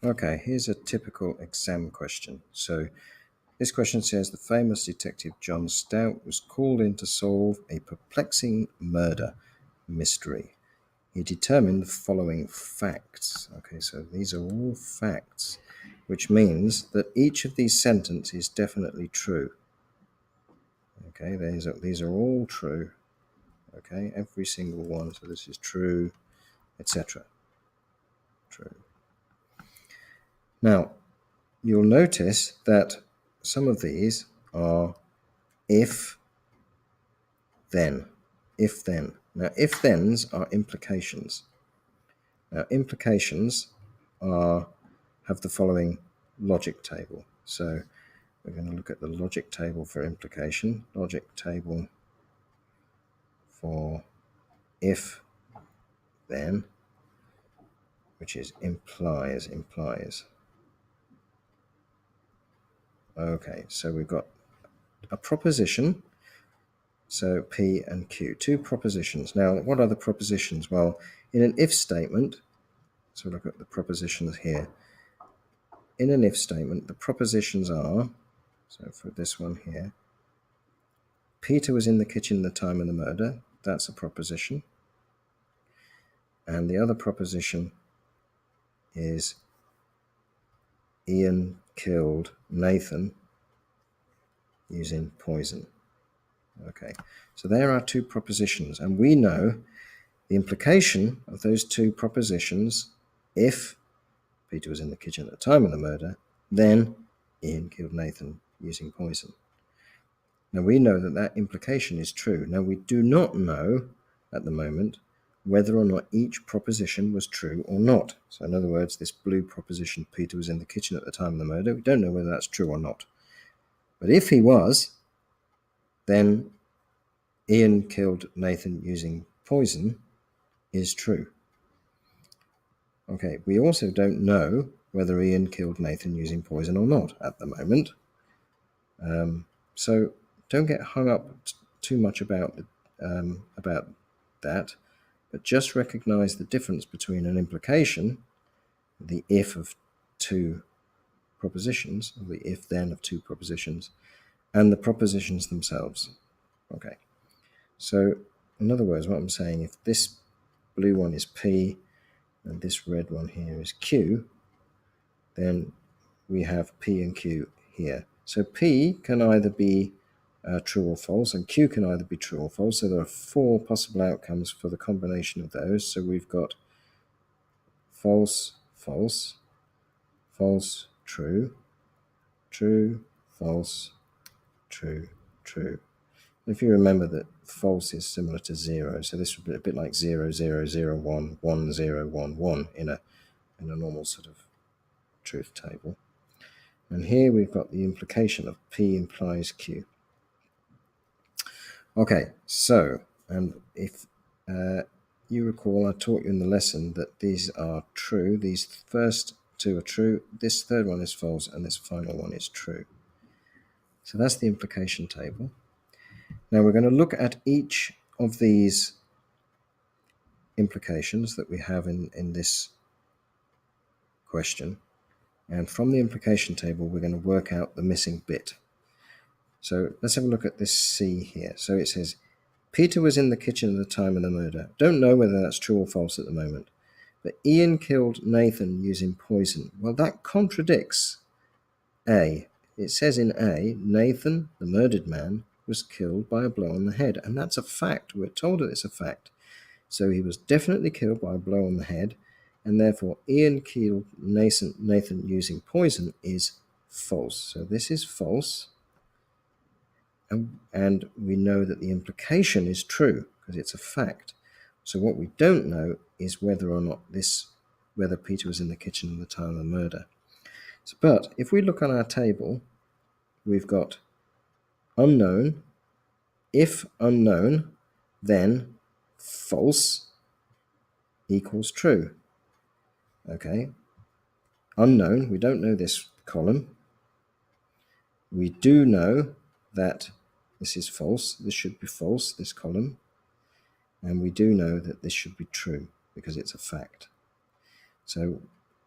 Okay, here's a typical exam question. So this question says the famous detective John Stout was called in to solve a perplexing murder mystery. He determined the following facts. Okay, so these are all facts, which means that each of these sentences is definitely true. Okay, these are all true. Okay, every single one. So this is true, etc. True. Now, you'll notice that some of these are if, then. If, then. Now, if thens are implications. Now, implications have the following logic table. So we're going to look at the logic table for implication, logic table for if, then, which is implies. Okay, so we've got a proposition, so P and Q, two propositions. Now, what are the propositions? Well, in an if statement, so look at the propositions here. In an if statement, the propositions are, so for this one here, Peter was in the kitchen at the time of the murder. That's a proposition. And the other proposition is Ian killed Nathan using poison. Okay, so there are two propositions, and we know the implication of those two propositions. If Peter was in the kitchen at the time of the murder, then Ian killed Nathan using poison. Now we know that that implication is true. Now we do not know at the moment whether or not each proposition was true or not. So in other words, this blue proposition, Peter was in the kitchen at the time of the murder, we don't know whether that's true or not. But if he was, then Ian killed Nathan using poison is true. Okay, we also don't know whether Ian killed Nathan using poison or not at the moment. So don't get hung up too much about that, but just recognize the difference between an implication, the if of two propositions, or the if then of two propositions, and the propositions themselves. Okay, so in other words, what I'm saying, if this blue one is P and this red one here is Q, then we have P and Q here. So P can either be true or false, and Q can either be true or false. So there are four possible outcomes for the combination of those. So we've got false, false, false, true, true, false, true, true. If you remember that false is similar to 0, so this would be a bit like 0, 0, 0, 1, 1, 0, 1, 1 in a normal sort of truth table. And here we've got the implication of P implies Q. Okay, so, and if you recall, I taught you in the lesson that these are true. These first two are true. This third one is false, and this final one is true. So that's the implication table. Now we're going to look at each of these implications that we have in this question. And from the implication table, we're going to work out the missing bit. So let's have a look at this C here. So it says, Peter was in the kitchen at the time of the murder. Don't know whether that's true or false at the moment. But Ian killed Nathan using poison. Well, that contradicts A. It says in A, Nathan, the murdered man, was killed by a blow on the head. And that's a fact. We're told that it's a fact. So he was definitely killed by a blow on the head. And therefore, Ian killed Nathan using poison is false. So this is false. And we know that the implication is true because it's a fact. So what we don't know is whether or not whether Peter was in the kitchen at the time of the murder. So, but if we look on our table, we've got unknown. If unknown, then false equals true. Okay. Unknown, we don't know this column. We do know that this is false. This should be false, this column. And we do know that this should be true because it's a fact. So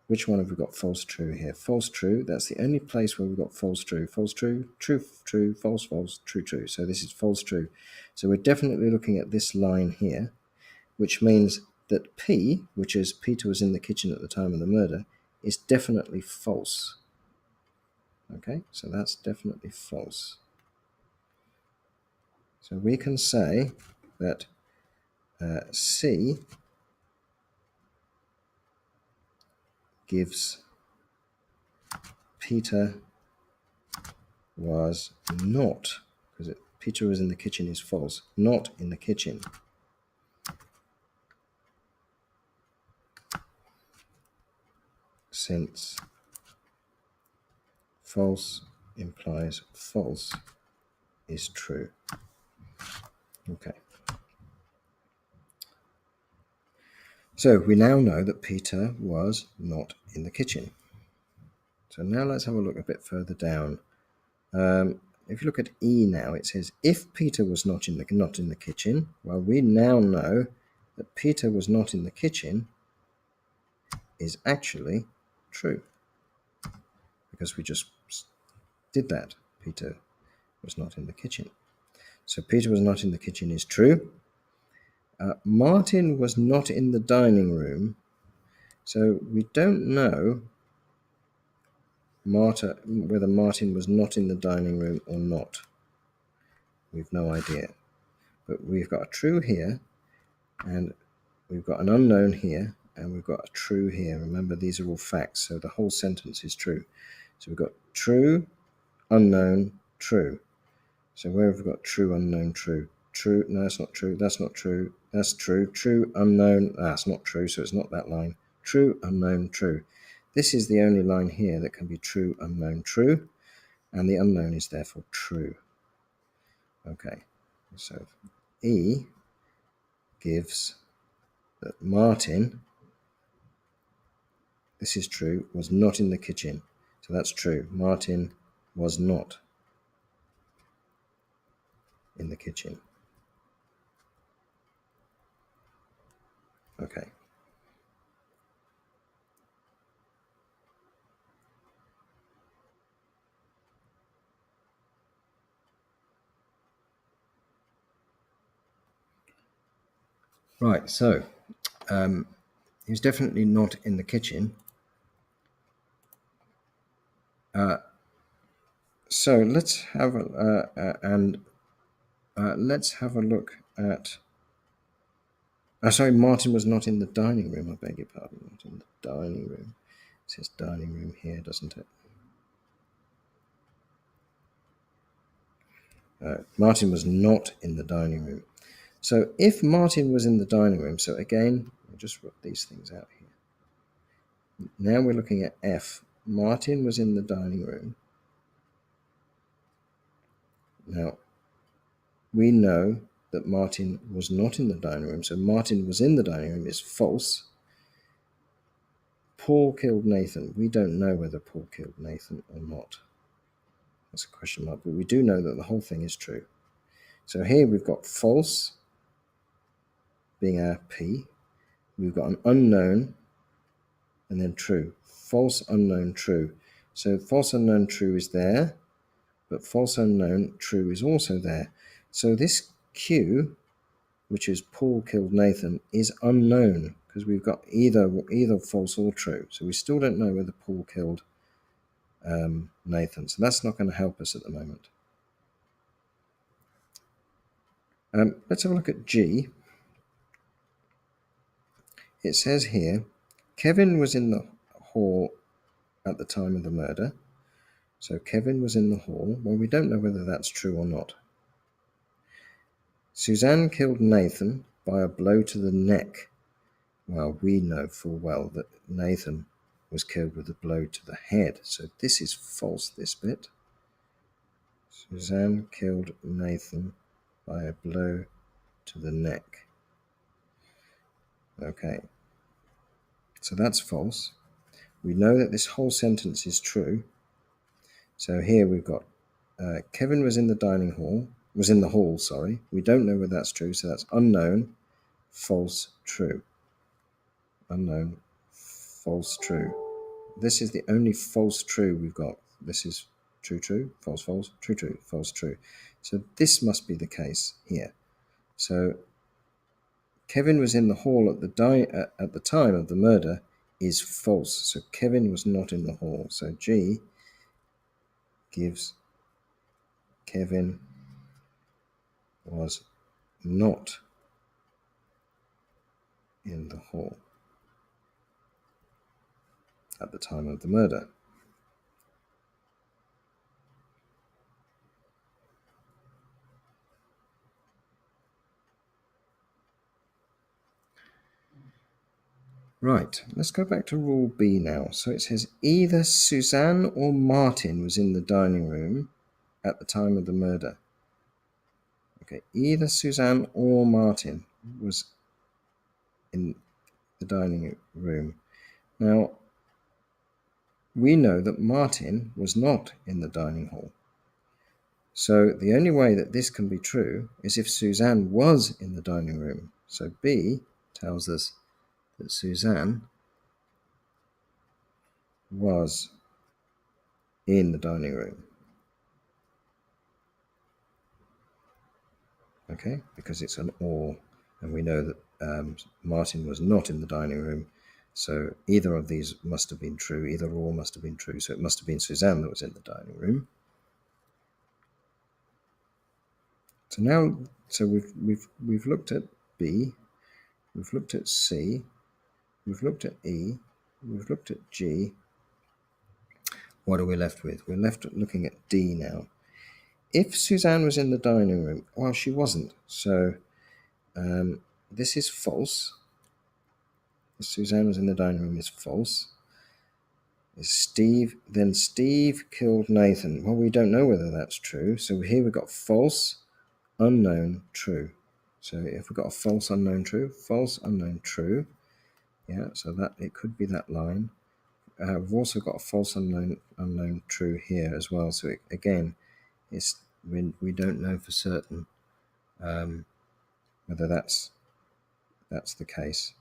Which one have we got false, true here? False, true. That's the only place where we've got false, true. False, true, true, true, false, false, true, true. So this is false, true. So we're definitely looking at this line here, which means that P, which is Peter was in the kitchen at the time of the murder, is definitely false. Okay, so that's definitely false. So we can say that C gives Peter was not, because Peter was in the kitchen is false, not in the kitchen. Since false implies false is true. Okay. So we now know that Peter was not in the kitchen. So now let's have a look a bit further down. If you look at E now, it says if Peter was not in the kitchen. Well, we now know that Peter was not in the kitchen is actually true, because we just did that. Peter was not in the kitchen. So Peter was not in the kitchen is true. Martin was not in the dining room. So we don't know whether Martin was not in the dining room or not. We've no idea. But we've got a true here, and we've got an unknown here, and we've got a true here. Remember, these are all facts, so the whole sentence is true. So we've got true, unknown, true. So where have we got true, unknown, true? True, no, that's not true, that's not true, that's true, true, unknown, that's not true, so it's not that line. True, unknown, true. This is the only line here that can be true, unknown, true, and the unknown is therefore true. Okay, so E gives that Martin, this is true, was not in the kitchen. So that's true. Martin was not in the kitchen. Okay. Right, so he was definitely not in the kitchen. So let's have let's have a look at. Sorry, Martin was not in the dining room. I beg your pardon. Not in the dining room. It says dining room here, doesn't it? Martin was not in the dining room. So if Martin was in the dining room, so again, I'll just write these things out here. Now we're looking at F. Martin was in the dining room. Now, we know that Martin was not in the dining room, so Martin was in the dining room is false. Paul killed Nathan. We don't know whether Paul killed Nathan or not. That's a question mark, but we do know that the whole thing is true. So here we've got false being our P. We've got an unknown and then true. False, unknown, true. So false, unknown, true is there, but false, unknown, true is also there. So this Q, which is Paul killed Nathan, is unknown because we've got either false or true. So we still don't know whether Paul killed Nathan. So that's not going to help us at the moment. Let's have a look at G. It says here, Kevin was in the hall at the time of the murder. So Kevin was in the hall. Well, we don't know whether that's true or not. Suzanne killed Nathan by a blow to the neck. Well, we know full well that Nathan was killed with a blow to the head. So this is false, this bit. Suzanne killed Nathan by a blow to the neck. Okay. So that's false. We know that this whole sentence is true. So here we've got Kevin was in the hall, sorry. We don't know whether that's true, so that's unknown, false, true. Unknown, false, true. this is the only false true we've got. This is true, true, false, false, true, true, false, true. So this must be the case here. So Kevin was in the hall at the time of the murder is false. So Kevin was not in the hall. So G gives Kevin was not in the hall at the time of the murder. Right, let's go back to rule B now. So it says either Suzanne or Martin was in the dining room at the time of the murder. Okay, either Suzanne or Martin was in the dining room. Now, we know that Martin was not in the dining hall. So the only way that this can be true is if Suzanne was in the dining room. So B tells us that Suzanne was in the dining room. Okay, because it's an or, and we know that Martin was not in the dining room. So either of these must have been true, either or must have been true. So it must have been Suzanne that was in the dining room. So now, we've looked at B, we've looked at C, we've looked at E, we've looked at G. What are we left with? We're left looking at D now. If Suzanne was in the dining room, well, she wasn't. So this is false. If Suzanne was in the dining room is false. Then Steve killed Nathan. Well, we don't know whether that's true. So here we've got false, unknown, true. So if we've got a false, unknown, true. Yeah, so that it could be that line. We've also got a false, unknown, true here as well. So again, we don't know for certain whether that's the case.